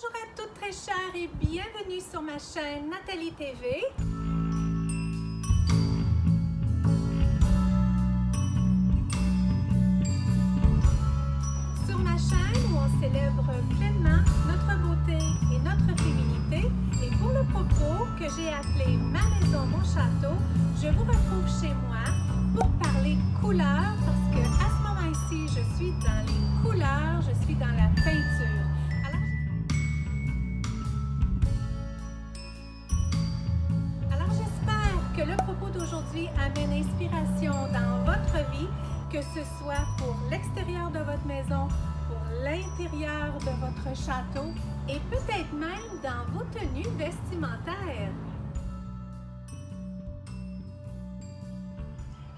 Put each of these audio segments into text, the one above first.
Bonjour à toutes très chères et bienvenue sur ma chaîne Nathalie TV. Sur ma chaîne où on célèbre pleinement notre beauté et notre féminité. Et pour le propos que j'ai appelé Ma maison, mon château, je vous retrouve chez moi pour parler couleurs parce que à ce moment-ci, je suis dans les couleurs, je suis dans la peinture. Que le propos d'aujourd'hui amène inspiration dans votre vie, que ce soit pour l'extérieur de votre maison, pour l'intérieur de votre château et peut-être même dans vos tenues vestimentaires.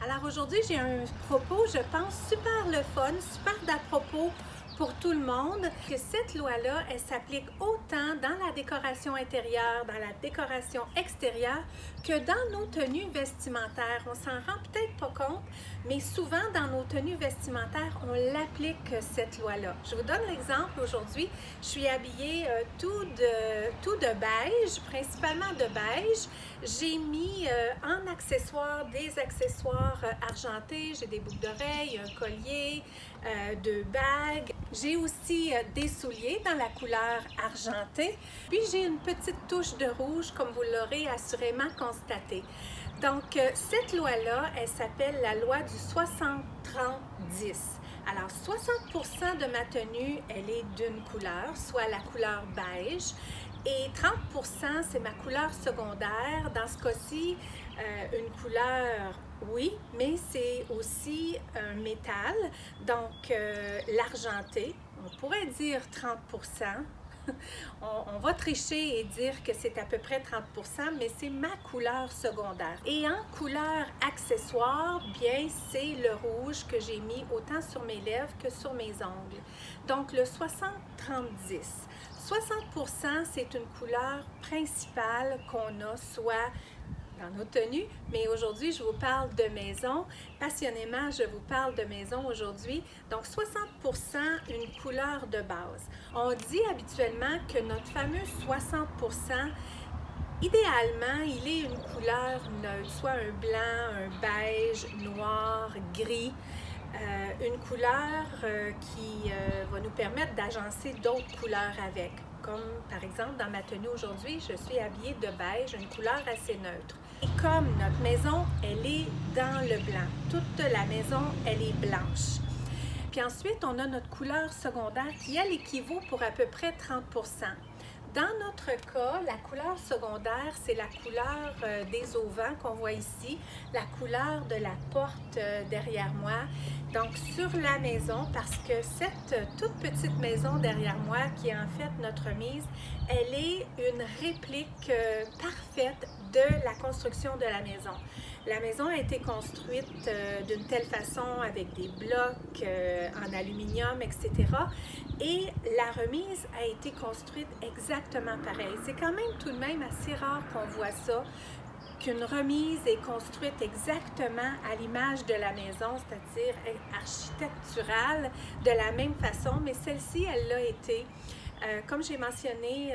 Alors aujourd'hui, j'ai un propos, je pense, super le fun, super d'à propos pour tout le monde, que cette loi-là, elle s'applique autant dans la décoration intérieure, dans la décoration extérieure, que dans nos tenues vestimentaires. On s'en rend peut-être pas compte, mais souvent dans nos tenues vestimentaires, on l'applique cette loi-là. Je vous donne l'exemple aujourd'hui. Je suis habillée tout de beige, principalement de beige. J'ai mis en accessoires des accessoires argentés. J'ai des boucles d'oreilles, un collier, deux bagues. J'ai aussi des souliers dans la couleur argentée. Puis j'ai une petite touche de rouge, comme vous l'aurez assurément constaté. Donc, cette loi-là, elle s'appelle la loi du 60-30-10. Alors, 60% de ma tenue, elle est d'une couleur, soit la couleur beige. Et 30%, c'est ma couleur secondaire. Dans ce cas-ci, une couleur, oui, mais c'est aussi un métal, donc l'argenté. On pourrait dire 30%. On va tricher et dire que c'est à peu près 30%, mais c'est ma couleur secondaire. Et en couleur accessoire, bien, c'est le rouge que j'ai mis autant sur mes lèvres que sur mes ongles. Donc, le 60-30-10. 60%, c'est une couleur principale qu'on a soit dans nos tenues, mais aujourd'hui, je vous parle de maison. Passionnément, je vous parle de maison aujourd'hui. Donc, 60%, une couleur de base. On dit habituellement que notre fameux 60%, idéalement, il est une couleur neutre, soit un blanc, un beige, noir, gris. Une couleur qui va nous permettre d'agencer d'autres couleurs avec. Comme par exemple dans ma tenue aujourd'hui, je suis habillée de beige, une couleur assez neutre. Et comme notre maison, elle est dans le blanc, toute la maison, elle est blanche. Puis ensuite, on a notre couleur secondaire qui, elle, équivaut pour à peu près 30%. Dans notre cas, la couleur secondaire, c'est la couleur des auvents qu'on voit ici, la couleur de la porte derrière moi. Donc, sur la maison, parce que cette toute petite maison derrière moi, qui est en fait notre mise, elle est une réplique parfaite de la construction de la maison. La maison a été construite d'une telle façon avec des blocs en aluminium, etc. Et la remise a été construite exactement pareil. C'est quand même tout de même assez rare qu'on voit ça, qu'une remise est construite exactement à l'image de la maison, c'est-à-dire architecturale, de la même façon, mais celle-ci, elle l'a été. Comme j'ai mentionné,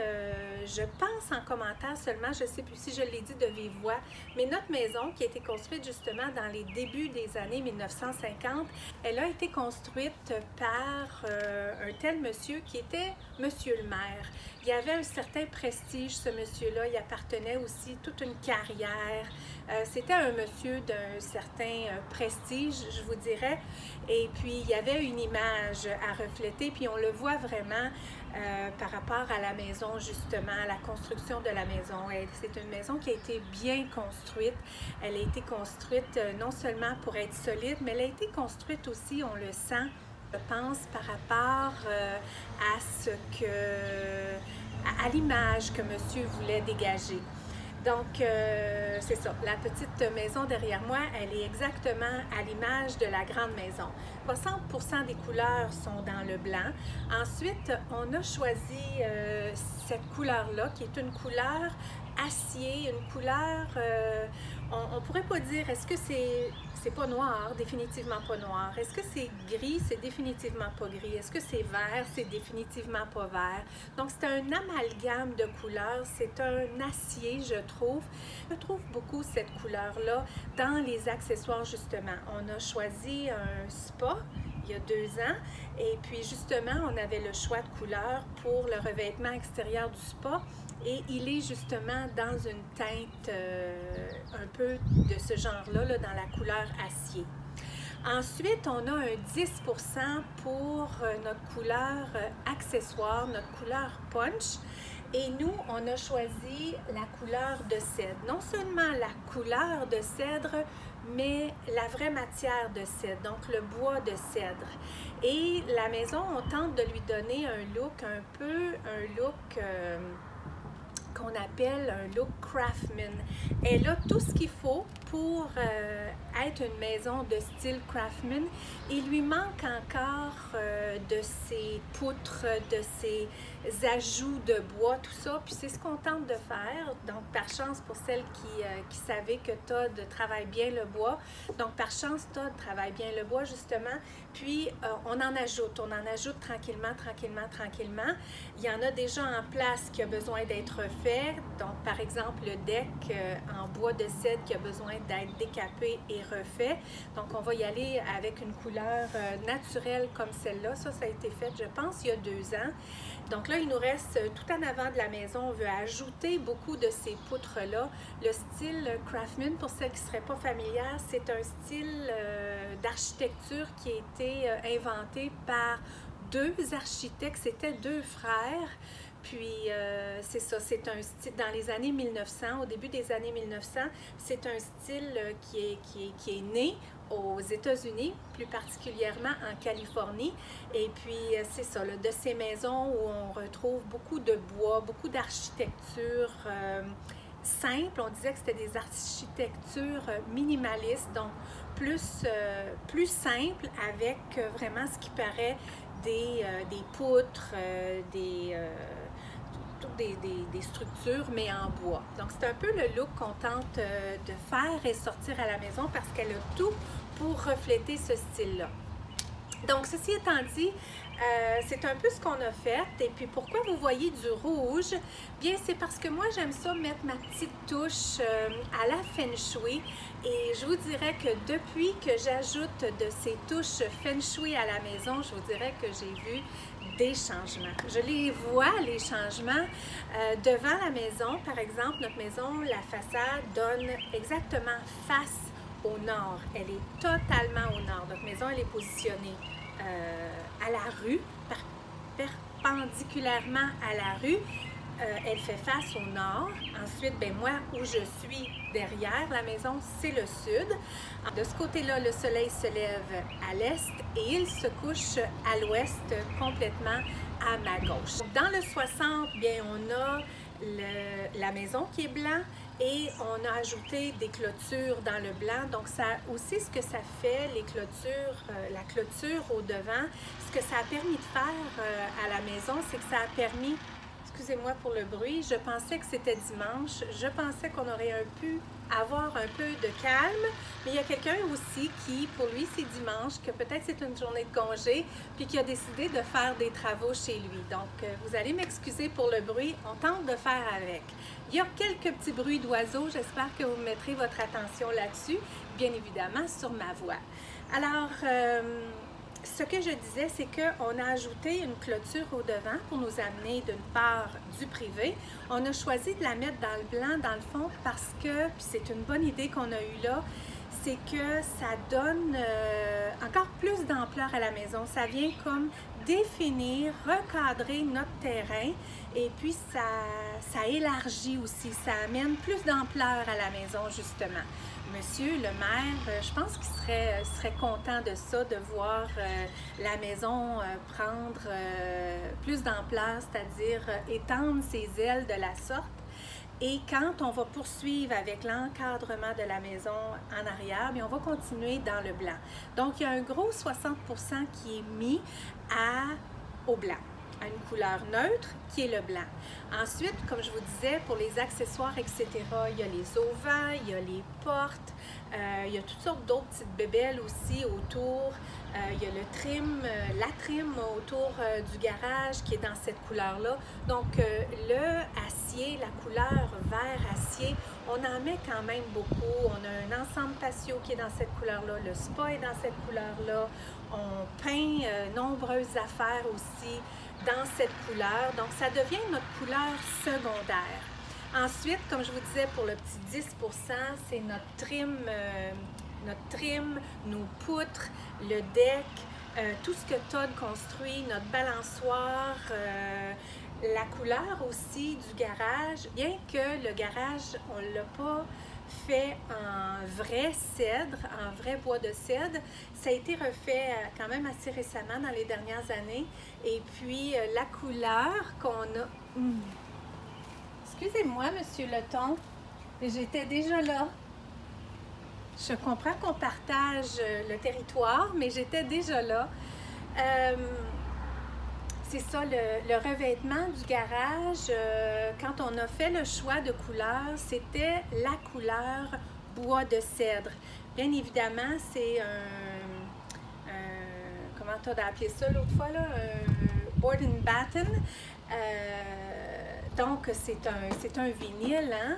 je pense en commentaire seulement, je ne sais plus si je l'ai dit de vive voix, mais notre maison qui a été construite justement dans les débuts des années 1950, elle a été construite par un tel monsieur qui était monsieur le maire. Il y avait un certain prestige, ce monsieur-là, il appartenait aussi toute une carrière. C'était un monsieur d'un certain prestige, je vous dirais, et puis il y avait une image à refléter, puis on le voit vraiment par rapport à la maison, justement, à la construction de la maison. C'est une maison qui a été bien construite. Elle a été construite non seulement pour être solide, mais elle a été construite aussi, on le sent, je pense, par rapport à l'image que monsieur voulait dégager. Donc, c'est ça. La petite maison derrière moi, elle est exactement à l'image de la grande maison. 60% des couleurs sont dans le blanc. Ensuite, on a choisi cette couleur-là, qui est une couleur acier, une couleur on pourrait pas dire, est-ce que c'est pas noir, définitivement pas noir. Est-ce que c'est gris, c'est définitivement pas gris. Est-ce que c'est vert, c'est définitivement pas vert. Donc c'est un amalgame de couleurs, c'est un acier, je trouve. Je trouve beaucoup cette couleur-là dans les accessoires justement. On a choisi un spa il y a 2 ans et puis justement on avait le choix de couleurs pour le revêtement extérieur du spa. Et il est justement dans une teinte un peu de ce genre-là, là, dans la couleur acier. Ensuite, on a un 10% pour notre couleur accessoire, notre couleur punch. Et nous, on a choisi la couleur de cèdre. Non seulement la couleur de cèdre, mais la vraie matière de cèdre, donc le bois de cèdre. Et la maison, on tente de lui donner un look qu'on appelle un look craftsman. Elle a tout ce qu'il faut pour être une maison de style craftsman. Il lui manque encore de ses poutres, de ses ajouts de bois, tout ça. Puis c'est ce qu'on tente de faire. Donc par chance, pour celles qui savaient que Todd travaille bien le bois. Donc par chance, Todd travaille bien le bois justement. Puis on en ajoute tranquillement, tranquillement, tranquillement. Il y en a déjà en place qui a besoin d'être fait. Donc par exemple le deck en bois de cèdre qui a besoin d'être décapé et refait. Donc on va y aller avec une couleur naturelle comme celle-là. Ça a été fait, je pense, il y a 2 ans. Donc là, il nous reste tout en avant de la maison. On veut ajouter beaucoup de ces poutres-là. Le style craftsman, pour celles qui ne seraient pas familières, c'est un style d'architecture qui a été inventé par 2 architectes. C'était 2 frères. Puis, c'est ça, c'est un style, dans les années 1900, au début des années 1900, c'est un style qui est né aux États-Unis, plus particulièrement en Californie. Et puis, c'est ça, là, de ces maisons où on retrouve beaucoup de bois, beaucoup d'architecture simple. On disait que c'était des architectures minimalistes, donc plus simple avec vraiment ce qui paraît des poutres, des structures, mais en bois. Donc, c'est un peu le look qu'on tente de faire et sortir à la maison parce qu'elle a tout pour refléter ce style-là. Donc, ceci étant dit, c'est un peu ce qu'on a fait. Et puis, pourquoi vous voyez du rouge? Bien, c'est parce que moi, j'aime ça mettre ma petite touche à la Feng Shui. Et je vous dirais que depuis que j'ajoute de ces touches Feng Shui à la maison, je vous dirais que j'ai vu des changements. Je les vois, les changements, devant la maison. Par exemple, notre maison, la façade donne exactement face au nord. Elle est totalement au nord. Notre maison, elle est positionnée à la rue, perpendiculairement à la rue. Elle fait face au nord. Ensuite, ben moi, où je suis derrière la maison, c'est le sud. De ce côté-là, le soleil se lève à l'est et il se couche à l'ouest, complètement à ma gauche. Dans le 60, bien, on a la maison qui est blanc et on a ajouté des clôtures dans le blanc. Donc, ça aussi, ce que ça fait, les clôtures, la clôture au devant, ce que ça a permis de faire à la maison, c'est que ça a permis... Excusez-moi pour le bruit, je pensais que c'était dimanche, je pensais qu'on aurait pu avoir un peu de calme, mais il y a quelqu'un aussi qui, pour lui, c'est dimanche, que peut-être c'est une journée de congé, puis qui a décidé de faire des travaux chez lui. Donc, vous allez m'excuser pour le bruit, on tente de faire avec. Il y a quelques petits bruits d'oiseaux, j'espère que vous mettrez votre attention là-dessus, bien évidemment sur ma voix. Alors, ce que je disais, c'est qu'on a ajouté une clôture au devant pour nous amener d'une part du privé. On a choisi de la mettre dans le blanc, dans le fond, parce que, puis c'est une bonne idée qu'on a eue là, c'est que ça donne encore plus d'ampleur à la maison. Ça vient comme définir, recadrer notre terrain et puis ça élargit aussi, ça amène plus d'ampleur à la maison justement. Monsieur le maire, je pense qu'il serait content de ça, de voir la maison prendre plus d'ampleur, c'est-à-dire étendre ses ailes de la sorte. Et quand on va poursuivre avec l'encadrement de la maison en arrière, bien, on va continuer dans le blanc. Donc, il y a un gros 60% qui est mis au blanc. à une couleur neutre qui est le blanc. Ensuite, comme je vous disais, pour les accessoires, etc., il y a les auvents, il y a les portes, il y a toutes sortes d'autres petites bébelles aussi autour. Il y a le trim, la trim autour du garage qui est dans cette couleur-là. Donc, le acier, la couleur vert acier, on en met quand même beaucoup. On a un ensemble patio qui est dans cette couleur-là. Le spa est dans cette couleur-là. On peint nombreuses affaires aussi dans cette couleur. Donc, ça devient notre couleur secondaire. Ensuite, comme je vous disais, pour le petit 10%, c'est notre trim, nos poutres, le deck, tout ce que Todd construit, notre balançoire, la couleur aussi du garage. Bien que le garage, on ne l'a pas fait en vrai cèdre, en vrai bois de cèdre. Ça a été refait quand même assez récemment dans les dernières années. Et puis, la couleur qu'on a... Excusez-moi, Monsieur Leton, j'étais déjà là. Je comprends qu'on partage le territoire, mais j'étais déjà là. C'est ça, le revêtement du garage, quand on a fait le choix de couleur, c'était la couleur bois de cèdre. Bien évidemment, c'est comment tu as appelé ça l'autre fois, là? Board and batten. Donc, c'est un vinyle, hein?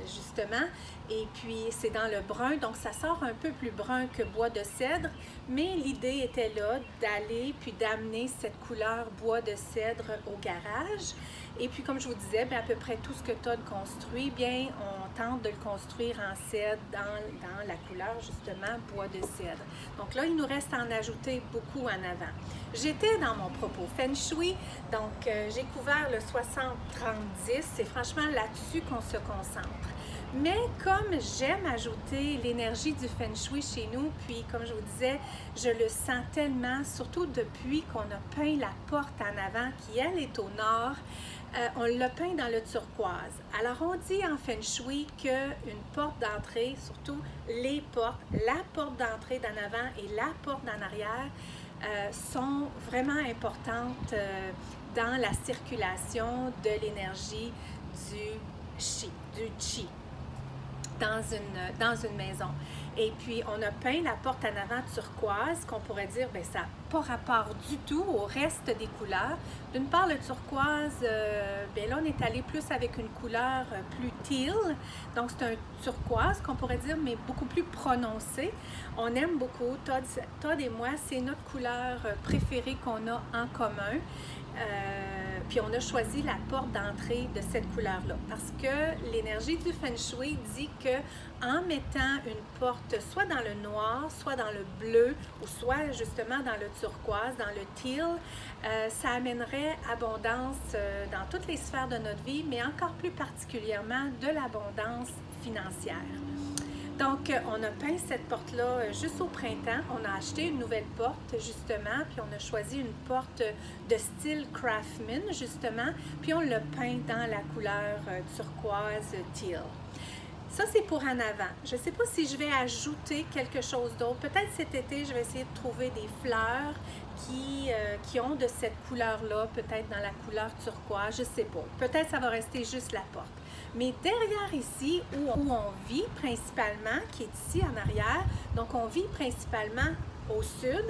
Justement, et puis c'est dans le brun, donc ça sort un peu plus brun que bois de cèdre, mais l'idée était là d'aller puis d'amener cette couleur bois de cèdre au garage. Et puis comme je vous disais, bien, à peu près tout ce que Todd construit, bien on tente de le construire en cèdre dans la couleur justement bois de cèdre. Donc là, il nous reste à en ajouter beaucoup en avant. J'étais dans mon propos Feng Shui, donc j'ai couvert le 60-30-10, c'est franchement là-dessus qu'on se concentre. Mais comme j'aime ajouter l'énergie du Feng Shui chez nous, puis comme je vous disais, je le sens tellement, surtout depuis qu'on a peint la porte en avant, qui elle est au nord, on l'a peint dans le turquoise. Alors on dit en Feng Shui qu'une porte d'entrée, surtout les portes, la porte d'entrée d'en avant et la porte d'en arrière, sont vraiment importantes dans la circulation de l'énergie du chi dans une maison. Et puis, on a peint la porte en avant turquoise, qu'on pourrait dire, bien, ça n'a pas rapport du tout au reste des couleurs. D'une part, le turquoise, bien là, on est allé plus avec une couleur plus teal. Donc, c'est un turquoise qu'on pourrait dire, mais beaucoup plus prononcé. On aime beaucoup. Todd et moi, c'est notre couleur préférée qu'on a en commun. Puis on a choisi la porte d'entrée de cette couleur-là parce que l'énergie du Feng Shui dit que en mettant une porte soit dans le noir, soit dans le bleu ou soit justement dans le turquoise, dans le teal, ça amènerait abondance dans toutes les sphères de notre vie, mais encore plus particulièrement de l'abondance financière. Donc, on a peint cette porte-là juste au printemps. On a acheté une nouvelle porte, justement, puis on a choisi une porte de style Craftsman, justement, puis on l'a peint dans la couleur turquoise teal. Ça, c'est pour en avant. Je ne sais pas si je vais ajouter quelque chose d'autre. Peut-être cet été, je vais essayer de trouver des fleurs qui ont de cette couleur-là, peut-être dans la couleur turquoise, je ne sais pas. Peut-être ça va rester juste la porte. Mais derrière ici, où on vit principalement, qui est ici en arrière, donc on vit principalement au sud,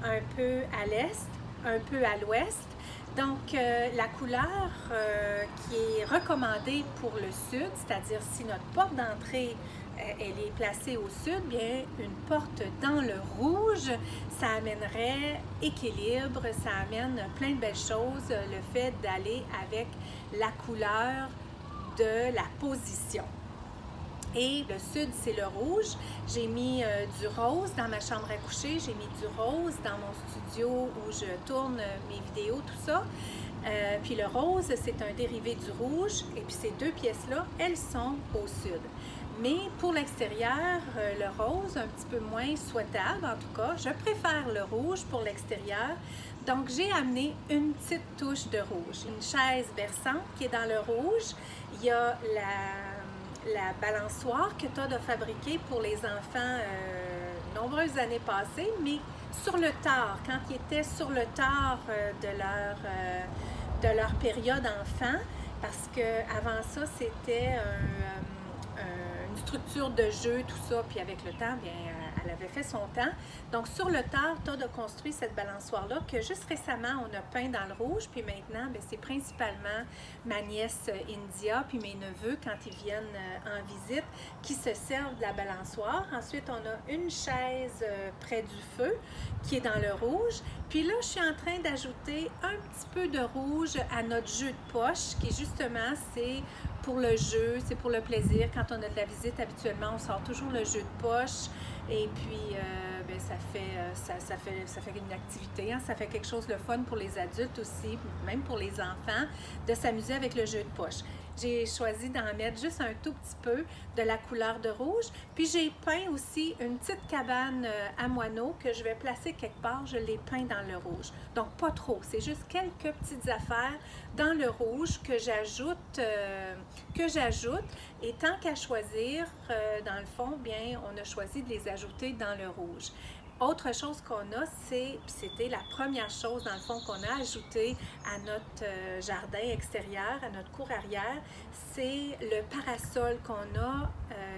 un peu à l'est, un peu à l'ouest. Donc, la couleur qui est recommandée pour le sud, c'est-à-dire si notre porte d'entrée elle est placée au sud, bien une porte dans le rouge, ça amènerait équilibre, ça amène plein de belles choses, le fait d'aller avec la couleur de la position. Et le sud, c'est le rouge. J'ai mis du rose dans ma chambre à coucher. J'ai mis du rose dans mon studio où je tourne mes vidéos, tout ça. Puis le rose, c'est un dérivé du rouge. Et puis ces deux pièces-là, elles sont au sud. Mais pour l'extérieur, le rose, un petit peu moins souhaitable en tout cas. Je préfère le rouge pour l'extérieur. Donc, j'ai amené une petite touche de rouge. Une chaise berçante qui est dans le rouge. Il y a la balançoire que Todd a fabriquée pour les enfants nombreuses années passées, mais sur le tard, quand ils étaient sur le tard de leur période enfant, parce qu'avant ça, c'était une structure de jeu, tout ça, puis avec le temps, bien, elle avait fait son temps. Donc, sur le tard, Todd a construit cette balançoire-là que juste récemment, on a peint dans le rouge, puis maintenant, c'est principalement ma nièce India, puis mes neveux, quand ils viennent en visite, qui se servent de la balançoire. Ensuite, on a une chaise près du feu qui est dans le rouge. Puis là, je suis en train d'ajouter un petit peu de rouge à notre jeu de poche, qui justement, c'est pour le jeu, c'est pour le plaisir. Quand on a de la visite, habituellement, on sort toujours le jeu de poche. Et puis, ça fait une activité, hein? Ça fait quelque chose de fun pour les adultes aussi, même pour les enfants, de s'amuser avec le jeu de poche. J'ai choisi d'en mettre juste un tout petit peu de la couleur de rouge. Puis j'ai peint aussi une petite cabane à moineaux que je vais placer quelque part. Je l'ai peint dans le rouge. Donc pas trop, c'est juste quelques petites affaires dans le rouge que j'ajoute. Et tant qu'à choisir, dans le fond, bien, on a choisi de les ajouter dans le rouge. Autre chose qu'on a, c'était la première chose dans le fond qu'on a ajouté à notre jardin extérieur, à notre cour arrière, c'est le parasol qu'on a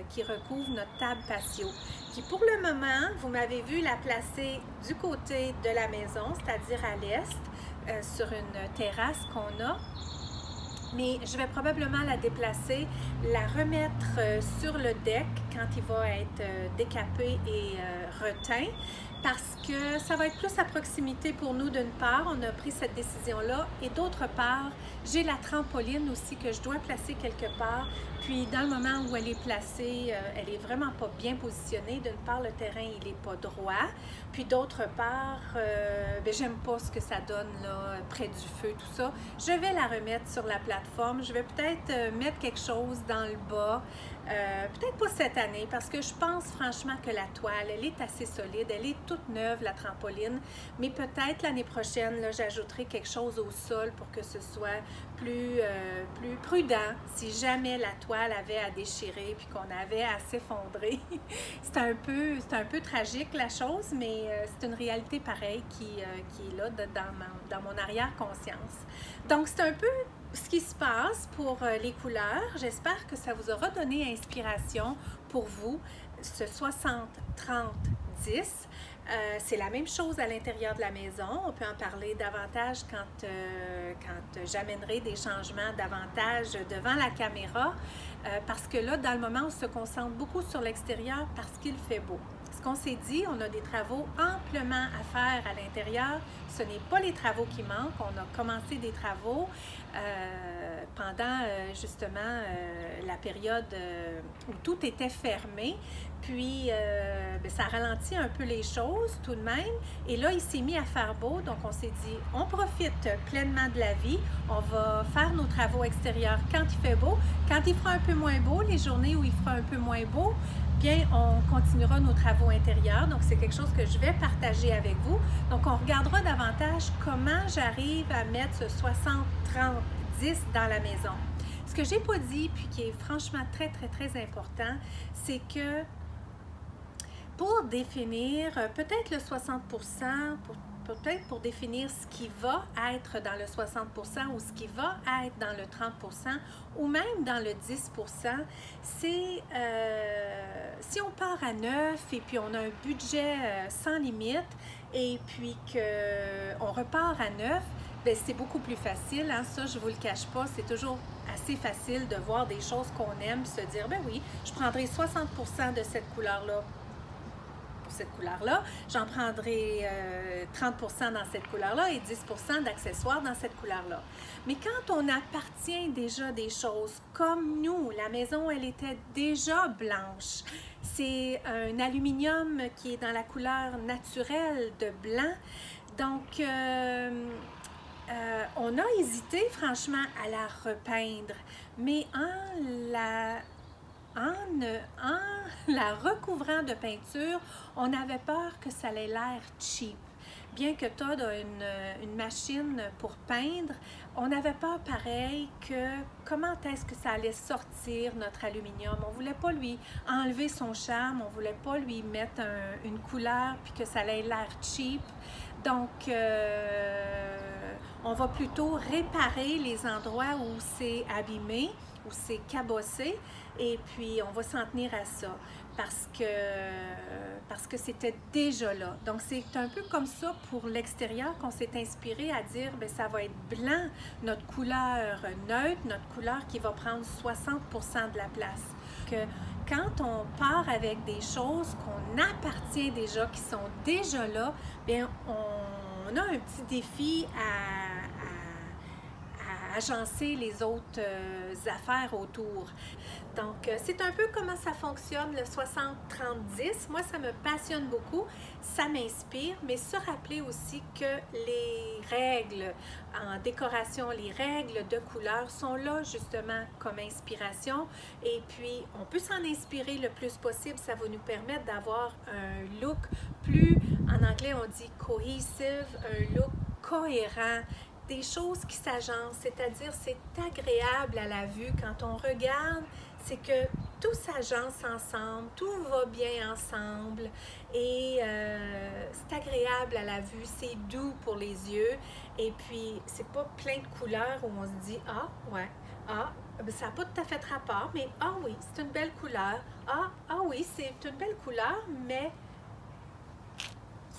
qui recouvre notre table patio, qui pour le moment, vous m'avez vu la placer du côté de la maison, c'est-à-dire à l'est, sur une terrasse qu'on a. Mais je vais probablement la déplacer, la remettre sur le deck quand il va être décapé et reteint, parce que ça va être plus à proximité pour nous d'une part, on a pris cette décision-là, et d'autre part, j'ai la trampoline aussi que je dois placer quelque part, puis dans le moment où elle est placée, elle est vraiment pas bien positionnée. D'une part, le terrain, il est pas droit, puis d'autre part, j'aime pas ce que ça donne là, près du feu, tout ça. Je vais la remettre sur la plateforme, je vais peut-être mettre quelque chose dans le bas, peut-être pas cette année, parce que je pense franchement que la toile, elle est assez solide, elle est toute neuve, la trampoline, mais peut-être l'année prochaine, là, j'ajouterai quelque chose au sol pour que ce soit plus prudent si jamais la toile avait à déchirer puis qu'on avait à s'effondrer. C'est un peu tragique la chose, mais c'est une réalité pareille qui est là dans mon arrière-conscience. Donc, c'est un peu ce qui se passe pour les couleurs. J'espère que ça vous aura donné inspiration pour vous, ce 60-30-10. C'est la même chose à l'intérieur de la maison. On peut en parler davantage quand j'amènerai des changements davantage devant la caméra, parce que là, dans le moment, on se concentre beaucoup sur l'extérieur parce qu'il fait beau. Ce qu'on s'est dit, on a des travaux amplement à faire à l'intérieur. Ce n'est pas les travaux qui manquent. On a commencé des travaux pendant justement la période où tout était fermé. Puis, ça ralentit un peu les choses tout de même. Et là, il s'est mis à faire beau. Donc, on s'est dit, on profite pleinement de la vie. On va faire nos travaux extérieurs quand il fait beau. Quand il fera un peu moins beau, les journées où il fera un peu moins beau, bien, on continuera nos travaux intérieurs. Donc, c'est quelque chose que je vais partager avec vous. Donc, on regardera davantage comment j'arrive à mettre ce 60-30-10 dans la maison. Ce que j'ai pas dit, puis qui est franchement très, très, très important, c'est que pour définir peut-être le 60%, peut-être pour définir ce qui va être dans le 60% ou ce qui va être dans le 30% ou même dans le 10%, c'est si on part à 9 et puis on a un budget sans limite et puis qu'on repart à 9, bien, c'est beaucoup plus facile, hein? Ça, je ne vous le cache pas, c'est toujours assez facile de voir des choses qu'on aime, se dire, ben oui, je prendrai 60% de cette couleur-là pour cette couleur-là, j'en prendrai 30% dans cette couleur-là et 10% d'accessoires dans cette couleur-là. Mais quand on appartient déjà des choses comme nous, la maison, elle était déjà blanche. C'est un aluminium qui est dans la couleur naturelle de blanc. Donc, on a hésité franchement à la repeindre, mais en la recouvrant de peinture, on avait peur que ça ait l'air cheap. bien que Todd a une machine pour peindre, on avait peur pareil que comment est-ce que ça allait sortir notre aluminium. On ne voulait pas lui enlever son charme, on ne voulait pas lui mettre une couleur puis que ça allait l'air cheap. Donc, on va plutôt réparer les endroits où c'est abîmé, où c'est cabossé, et puis on va s'en tenir à ça parce que c'était déjà là. Donc, c'est un peu comme ça pour l'extérieur qu'on s'est inspiré à dire, bien, ça va être blanc, notre couleur neutre, notre couleur qui va prendre 60% de la place. Que quand on part avec des choses qu'on appartient déjà, qui sont déjà là, bien, on a un petit défi à agencer les autres affaires autour. Donc, c'est un peu comment ça fonctionne, le 60-30-10. Moi, ça me passionne beaucoup, ça m'inspire, mais se rappeler aussi que les règles en décoration, les règles de couleur sont là justement comme inspiration. Et puis, on peut s'en inspirer le plus possible. Ça va nous permettre d'avoir un look plus, en anglais, on dit cohesive, un look cohérent, des choses qui s'agencent, c'est-à-dire c'est agréable à la vue quand on regarde, c'est que tout s'agence ensemble, tout va bien ensemble et c'est agréable à la vue, c'est doux pour les yeux et puis c'est pas plein de couleurs où on se dit « Ah, ouais, ah, ça n'a pas tout à fait rapport, mais ah oui, c'est une belle couleur, ah oui, c'est une belle couleur, mais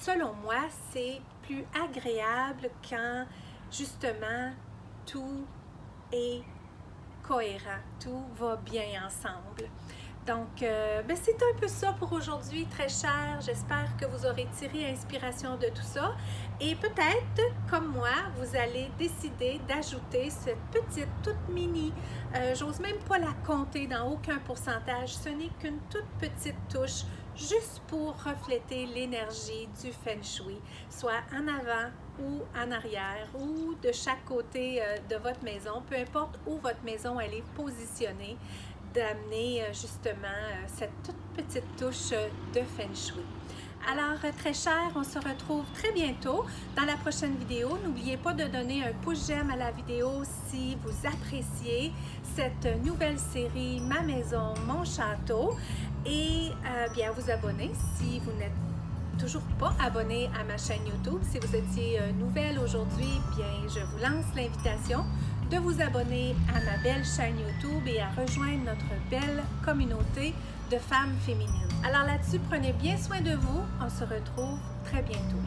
selon moi, c'est plus agréable quand justement, tout est cohérent, tout va bien ensemble. Donc, c'est un peu ça pour aujourd'hui, très cher. J'espère que vous aurez tiré inspiration de tout ça. Et peut-être, comme moi, vous allez décider d'ajouter cette petite, toute mini, j'ose même pas la compter dans aucun pourcentage, ce n'est qu'une toute petite touche, juste pour refléter l'énergie du Feng Shui, soit en avant ou en arrière ou de chaque côté de votre maison, peu importe où votre maison elle est positionnée, d'amener justement cette toute petite touche de Feng Shui. Alors, très cher, on se retrouve très bientôt dans la prochaine vidéo. N'oubliez pas de donner un pouce j'aime à la vidéo si vous appréciez cette nouvelle série Ma maison, mon château et bien vous abonner si vous n'êtes toujours pas abonné à ma chaîne YouTube. Si vous étiez nouvelle aujourd'hui, bien je vous lance l'invitation de vous abonner à ma belle chaîne YouTube et à rejoindre notre belle communauté de femmes féminines. Alors là-dessus, prenez bien soin de vous. On se retrouve très bientôt.